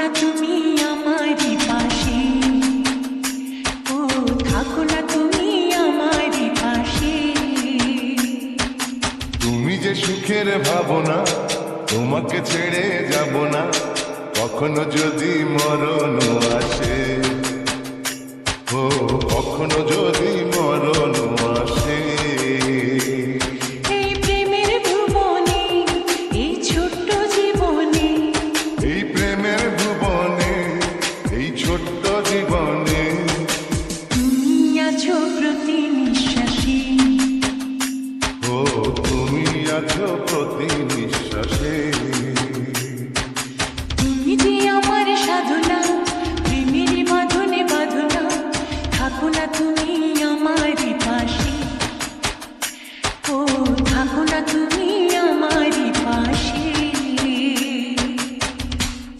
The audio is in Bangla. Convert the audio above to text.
না তুমি আমারই পাশে, ও থাকো না তুমি আমারই পাশে। তুমি যে সুখের ভাবনা, তোমাকে ছেড়ে যাব না, কখনো যদি মরণ আসে, ও কখনো যদি মরণ আসে। এই প্রেমের ভুবনে, এই ছোট্ট জীবনে, এই প্রেমের ভুবনে, এই ছোট্ট জীবনে, তুমি আছো প্রতি নিঃশ্বাসে, ও তুমি আছো প্রতি নিঃশ্বাসে। তুমি যে আমার সাধনা, প্রেমের বাঁধনে বাঁধনা, থাকো না তুমি আমারই পাশে, ও